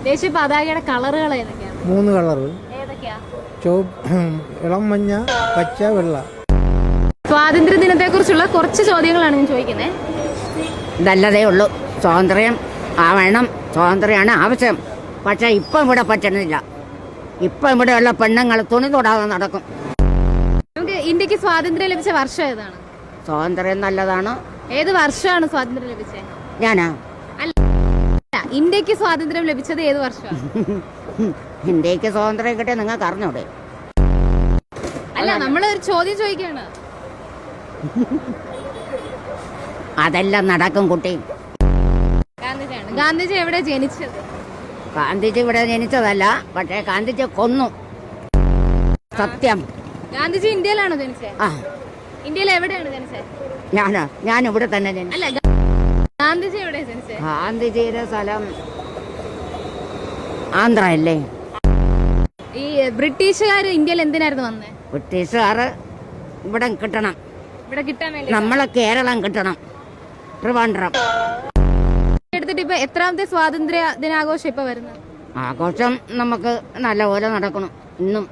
ദേശീയ പതാകയുടെ കളറുകൾ ഏതൊക്കെയാണ്? 3 കളർ. ഏതൊക്കെയാ? ഇളം മഞ്ഞ, പച്ച, വെള്ള. സ്വാതന്ത്ര്യ ദിനത്തെ കുറിച്ചുള്ള കുറച്ച് ചോദ്യങ്ങളാണ് ഞാൻ ചോദിക്കുന്നത്. നല്ലതേ ഉള്ളൂ. സ്വാതന്ത്ര്യം ആവണം, സ്വാതന്ത്ര്യമാണ് ആവശ്യം. പക്ഷെ ഇപ്പം ഇവിടെ പറ്റണില്ല. ഇപ്പം ഇവിടെയുള്ള പെണ്ണുങ്ങൾ തുണി തൊടാതെ നടക്കും. നമുക്ക് ഇന്ത്യക്ക് സ്വാതന്ത്ര്യം ലഭിച്ച വർഷം ഏതാണ്? സ്വാതന്ത്ര്യം നല്ലതാണ്. ഏത് വർഷമാണ് സ്വാതന്ത്ര്യം ലഭിച്ചത്? ഞാനാ അല്ല, ഇന്ത്യക്ക് സ്വാതന്ത്ര്യം ലഭിച്ചത് ഏത് വർഷമാണ്? ഇന്ത്യക്ക് സ്വാതന്ത്ര്യം കിട്ടിയ നിങ്ങൾക്ക് അറിഞ്ഞൂടെ? അല്ല, നമ്മളൊരു ചോദ്യം ചോദിക്കുകയാണ്. അതെല്ലാം നടക്കും കുട്ടി. ഗാന്ധിജിയാണ്. ഗാന്ധിജി എവിടെ ജനിച്ചത്? ഗാന്ധിജി ഇവിടെ ജനിച്ചതല്ല, പക്ഷേ ഗാന്ധിജി കൊന്നു. സത്യം. ഗാന്ധിജി ഇന്ത്യയിലാണോ ജനിച്ചത്? ആ, ഇന്ത്യയിൽ എവിടെയാണ് ജനിച്ചത്? ഞാൻ ഇവിടെ തന്നെ ജനിച്ചു. അല്ല, ഗാന്ധിജി എവിടെ ജനിച്ചത്? ഗാന്ധിജിയുടെ സ്ഥലം ആന്ധ്ര അല്ലേ? ഈ ബ്രിട്ടീഷുകാർ ഇന്ത്യയിൽ എന്തിനായിരുന്നു വന്നത്? ബ്രിട്ടീഷുകാർ ഇവിടെ കിട്ടണം, ഇവിടെ കിട്ടാൻ വേണ്ടി. നമ്മളെ കേരളം കിട്ടണം, ട്രിവാൻഡ്രം. എടുത്തിട്ട് ഇപ്പൊ എത്രാമത്തെ സ്വാതന്ത്ര്യ ദിനാഘോഷം ഇപ്പൊ വരുന്നത്? ആഘോഷം നമുക്ക് നല്ലപോലെ നടക്കണം ഇന്നും.